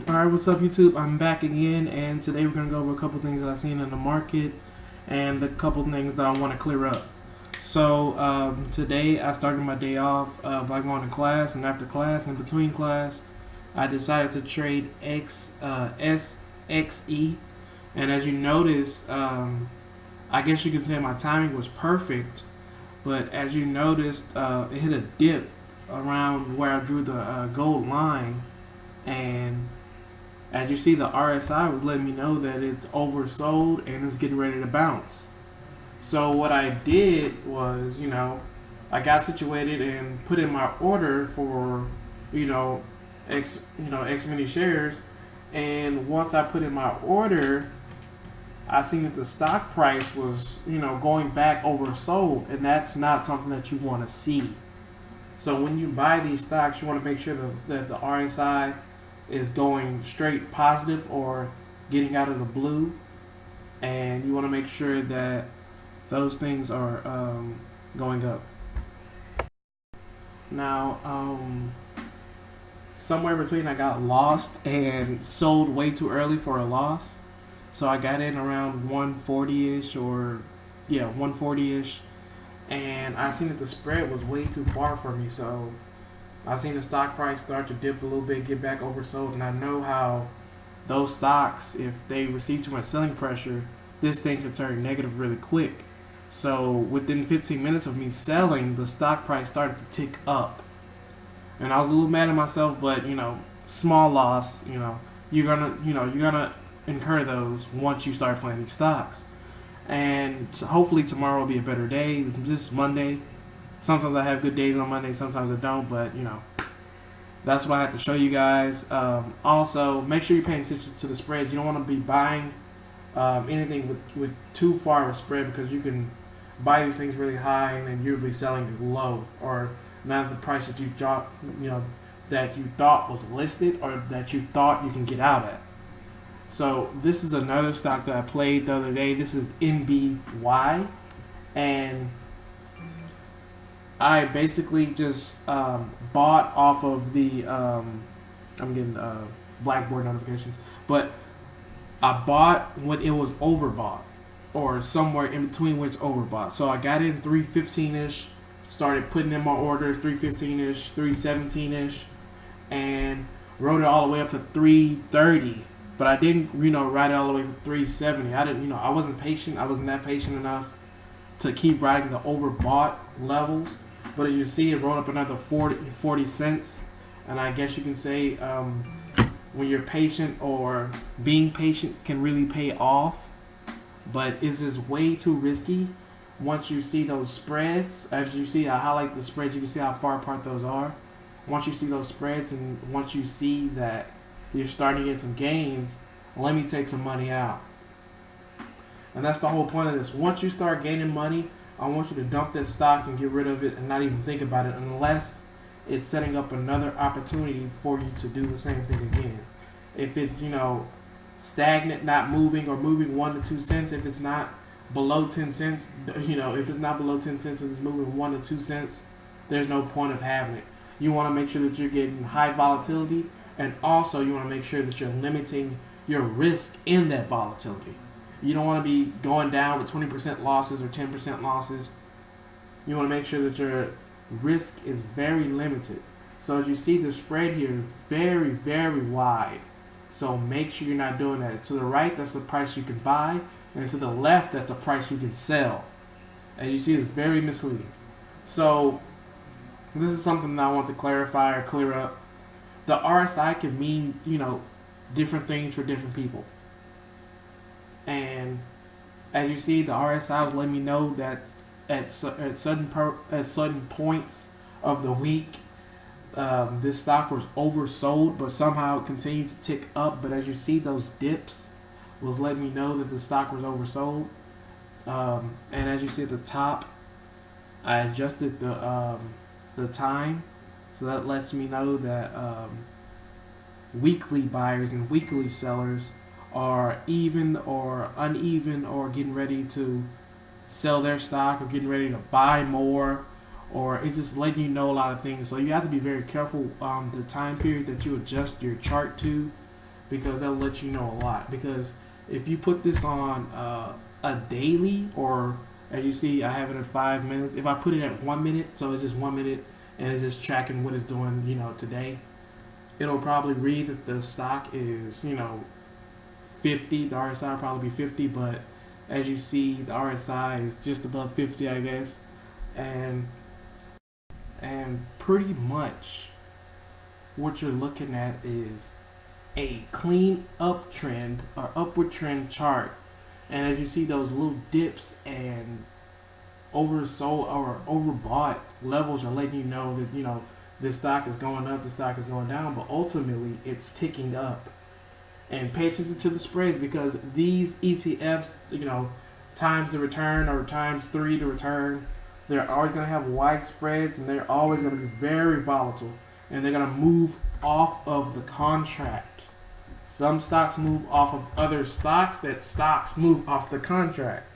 Alright, what's up YouTube? I'm back again, and today we're going to go over a couple things that I've seen in the market and a couple things that I want to clear up. So today I started my day off by going to class, and after class and between class I decided to trade SXE. And as you notice, I guess you could say my timing was perfect, but as you noticed, it hit a dip around where I drew the gold line, and as you see, the RSI was letting me know that it's oversold and it's getting ready to bounce. So what I did was, I got situated and put in my order for, X many shares. And once I put in my order, I seen that the stock price was, going back oversold, and that's not something that you want to see. So when you buy these stocks, you want to make sure that the RSI is going straight positive or getting out of the blue, and you want to make sure that those things are going up. Now, somewhere between, I got lost and sold way too early for a loss. So I got in around 140-ish, 140-ish, and I seen that the spread was way too far for me. So I seen the stock price start to dip a little bit, get back oversold, and I know how those stocks, if they receive too much selling pressure, this thing can turn negative really quick. So within 15 minutes of me selling, the stock price started to tick up, and I was a little mad at myself. But small loss. You're gonna incur those once you start playing these stocks, and hopefully tomorrow will be a better day. This is Monday. Sometimes I have good days on Monday, sometimes I don't, but that's what I have to show you guys. Also, make sure you're paying attention to the spreads. You don't want to be buying anything with too far of a spread, because you can buy these things really high and then you'll be selling it low, or not at the price that that you thought was listed or that you thought you can get out at. So this is another stock that I played the other day. This is NBY, and I basically just bought off of the. I'm getting Blackboard notifications, but I bought when it was overbought, or somewhere in between when it's overbought. So I got in 315-ish, started putting in my orders 315-ish, 317-ish, and rode it all the way up to 330. But I didn't, ride it all the way to 370. I didn't, I wasn't patient. I wasn't that patient enough to keep riding the overbought levels. But as you see, it rolled up another 40 cents. And I guess you can say when you're patient, or being patient, can really pay off. But it's just way too risky. Once you see those spreads, as you see, I highlight the spreads, you can see how far apart those are. Once you see those spreads, and once you see that you're starting to get some gains, let me take some money out. And that's the whole point of this. Once you start gaining money, I want you to dump that stock and get rid of it and not even think about it, unless it's setting up another opportunity for you to do the same thing again. If it's, stagnant, not moving, or moving 1 to 2 cents, if it's not below 10 cents, if it's not below 10 cents and it's moving 1 to 2 cents, there's no point of having it. You want to make sure that you're getting high volatility, and also you want to make sure that you're limiting your risk in that volatility. You don't want to be going down with 20% losses or 10% losses. You want to make sure that your risk is very limited. So as you see, the spread here is very, very wide. So make sure you're not doing that. To the right, that's the price you can buy, and to the left, that's the price you can sell. And you see, it's very misleading. So this is something that I want to clarify or clear up. The RSI can mean, different things for different people. And as you see, the RSI was letting me know that at certain points of the week, this stock was oversold, but somehow it continued to tick up. But as you see, those dips was letting me know that the stock was oversold. And as you see at the top, I adjusted the time, so that lets me know that weekly buyers and weekly sellers are even or uneven, or getting ready to sell their stock, or getting ready to buy more, or it's just letting you know a lot of things. So you have to be very careful the time period that you adjust your chart to, because they'll let you know a lot. Because if you put this on a daily, or as you see, I have it at 5 minutes. If I put it at 1 minute, so it's just 1 minute, and it's just tracking what it's doing, today, it'll probably read that the stock is, 50. The RSI will probably be 50, but as you see, the RSI is just above 50, I guess, and pretty much what you're looking at is a clean uptrend or upward trend chart. And as you see, those little dips and oversold or overbought levels are letting you know that this stock is going up, this stock is going down, but ultimately it's ticking up. And pay attention to the spreads, because these ETFs, times the return or times 3 the return, they're always going to have wide spreads, and they're always going to be very volatile, and they're going to move off of the contract. Some stocks move off of other stocks, that stocks move off the contract.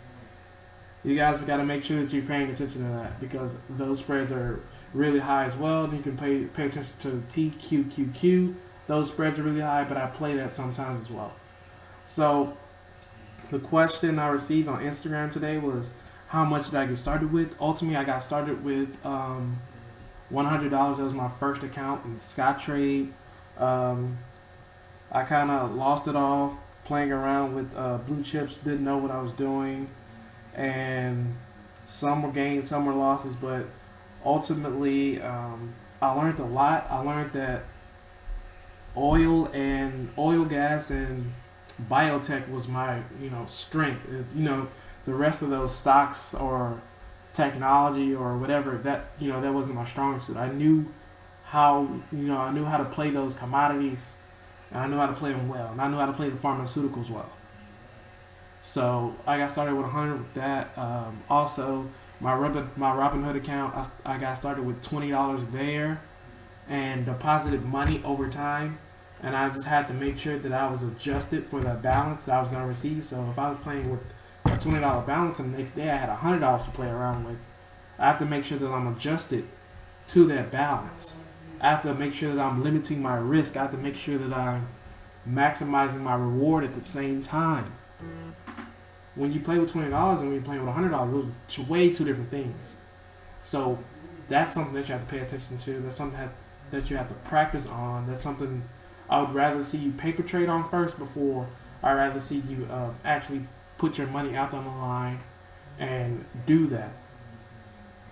You guys got to make sure that you're paying attention to that, because those spreads are really high as well. And you can pay attention to TQQQ. Those spreads are really high, but I play that sometimes as well. So the question I received on Instagram today was, how much did I get started with? Ultimately, I got started with $100. That was my first account in Scottrade. I kind of lost it all playing around with blue chips, didn't know what I was doing, and some were gains, some were losses, but ultimately I learned a lot. I learned that oil, gas, and biotech was my strength. The rest of those stocks or technology or whatever, that that wasn't my strong suit. I knew how to play those commodities, and I knew how to play them well, and I knew how to play the pharmaceuticals well. So I got started with 100 with that. Also, my Robinhood account, I got started with $20 there, and deposited money over time. And I just had to make sure that I was adjusted for the balance that I was going to receive. So if I was playing with a $20 balance and the next day I had $100 to play around with, I have to make sure that I'm adjusted to that balance. I have to make sure that I'm limiting my risk. I have to make sure that I'm maximizing my reward at the same time. When you play with $20 and when you're playing with $100, those are way two different things. So that's something that you have to pay attention to. That's something that you have to practice on. That's something I would rather see you paper trade on first before I'd rather see you actually put your money out on the line and do that.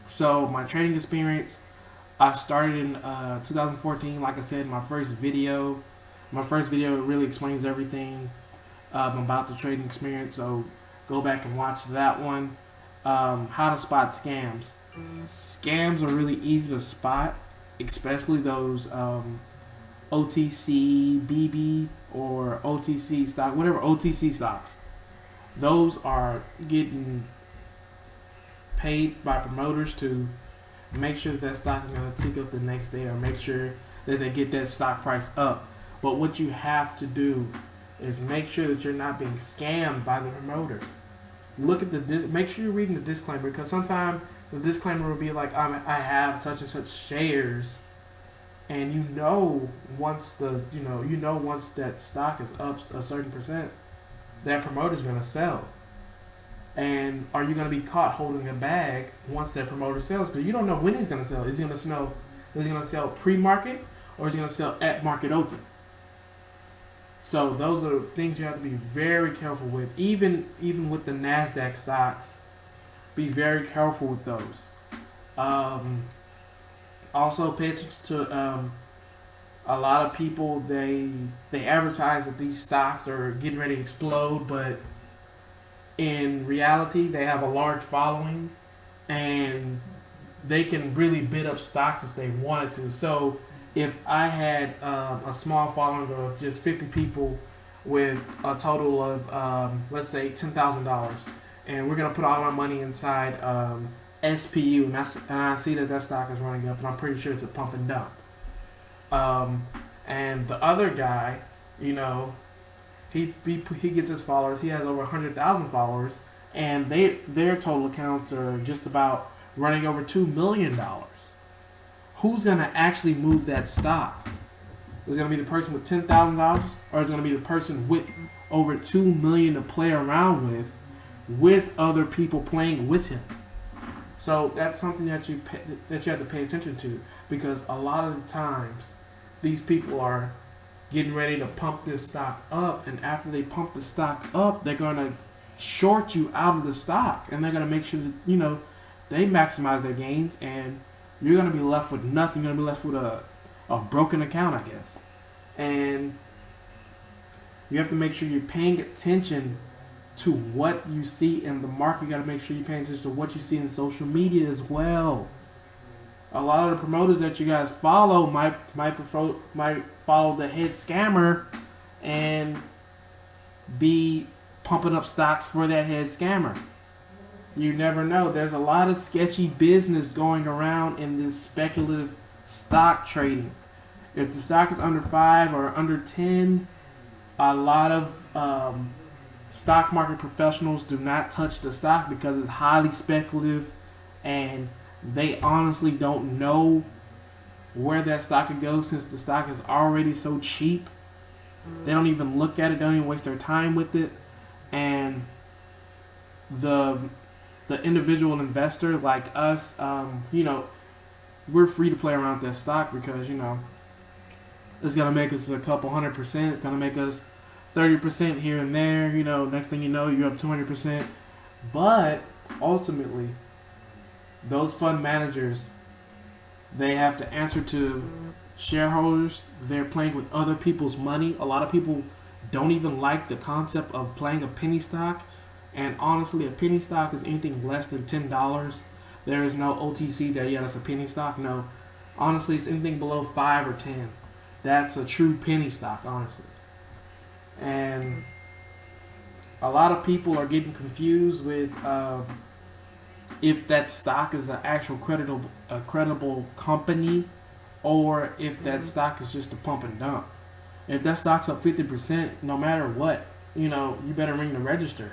So my trading experience, I started in 2014. Like I said, my first video really explains everything about the trading experience. So go back and watch that one. How to spot scams. Scams are really easy to spot, especially those OTC, BB, or OTC stock, whatever OTC stocks. Those are getting paid by promoters to make sure that stock is going to tick up the next day, or make sure that they get that stock price up. But what you have to do is make sure that you're not being scammed by the promoter. Look at make sure you're reading the disclaimer, because sometimes the disclaimer will be like, I have such and such shares, and once that stock is up a certain percent, that promoter's going to sell. And are you going to be caught holding a bag once that promoter sells? Because you don't know when he's going to sell. Is he going to sell pre-market, or is he going to sell at market open? So those are things you have to be very careful with. Even with the NASDAQ stocks, be very careful with those. Also, pay attention to a lot of people. They advertise that these stocks are getting ready to explode, but in reality, they have a large following, and they can really bid up stocks if they wanted to. So if I had a small following of just 50 people with a total of, let's say, $10,000, and we're going to put all our money inside SPU, and I see that stock is running up, and I'm pretty sure it's a pump and dump. And the other guy, he gets his followers. He has over 100,000 followers, and their total accounts are just about running over $2 million. Who's gonna actually move that stock? Is it going to be the person with $10,000, or is it going to be the person with over $2 million to play around with other people playing with him? So that's something that you have to pay attention to, because a lot of the times these people are getting ready to pump this stock up, and after they pump the stock up, they're going to short you out of the stock, and they're going to make sure that they maximize their gains, and you're going to be left with nothing. You're going to be left with a broken account, I guess. And you have to make sure you're paying attention to what you see in the market. You got to make sure you're paying attention to what you see in social media as well. A lot of the promoters that you guys follow might follow the head scammer and be pumping up stocks for that head scammer. You never know. There's a lot of sketchy business going around in this speculative stock trading. If the stock is under 5 or under 10, a lot of stock market professionals do not touch the stock because it's highly speculative, and they honestly don't know where that stock could go, since the stock is already so cheap. They don't even look at it. They don't even waste their time with it. And the individual investor like us, we're free to play around with that stock because, it's going to make us a couple 100%. It's going to make us 30% here and there. Next thing you know, you're up 200%. But ultimately, those fund managers, they have to answer to shareholders. They're playing with other people's money. A lot of people don't even like the concept of playing a penny stock. And honestly, a penny stock is anything less than $10. There is no OTC that, that's a penny stock. No. Honestly, it's anything below 5 or 10. That's a true penny stock, honestly. And a lot of people are getting confused with if that stock is an actual credible company, or if that stock is just a pump and dump. If that stock's up 50%, no matter what, you better ring the register.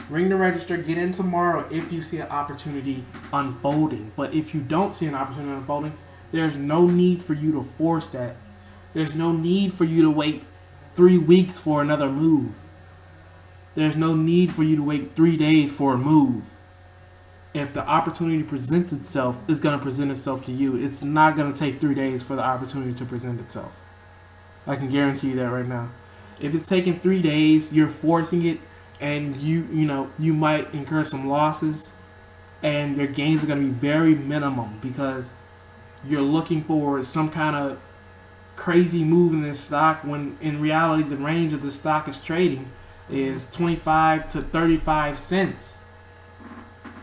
Ring the register, get in tomorrow if you see an opportunity unfolding. But if you don't see an opportunity unfolding, there's no need for you to force that. There's no need for you to wait 3 weeks for another move. There's no need for you to wait 3 days for a move. If the opportunity presents itself, it's going to present itself to you. It's not going to take 3 days for the opportunity to present itself. I can guarantee you that right now. If it's taking 3 days, you're forcing it, and you might incur some losses, and your gains are going to be very minimum because you're looking for some kind of crazy move in this stock, when in reality the range of the stock is trading is 25 to 35 cents,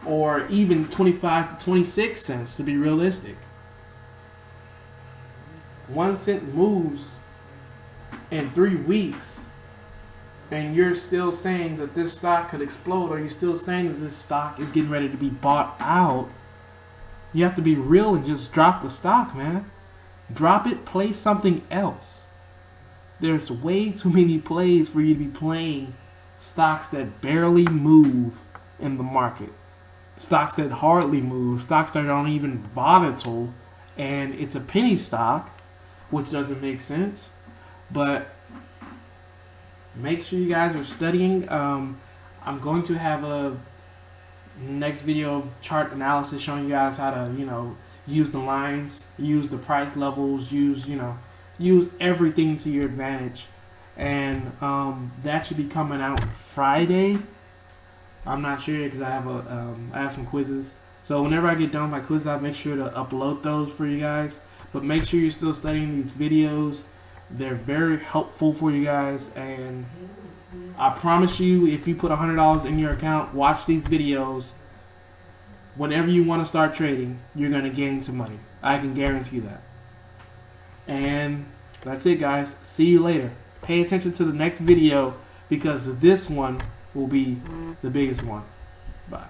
or even 25 to 26 cents to be realistic. 1 cent moves in 3 weeks, and you're still saying that this stock could explode, or you're still saying that this stock is getting ready to be bought out. You have to be real and just drop the stock, man. Drop it, play something else. There's way too many plays for you to be playing stocks that barely move in the market. Stocks that hardly move, stocks that aren't even volatile, and it's a penny stock, which doesn't make sense. But make sure you guys are studying. I'm going to have a next video of chart analysis showing you guys how to, use the lines, use the price levels, use everything to your advantage. And that should be coming out Friday. I'm not sure because I have some quizzes. So whenever I get done with my quizzes, I'll make sure to upload those for you guys. But make sure you're still studying these videos. They're very helpful for you guys, and I promise you, if you put $100 in your account, watch these videos, whenever you want to start trading, you're going to gain some money. I can guarantee that. And that's it, guys. See you later. Pay attention to the next video, because this one will be the biggest one. Bye.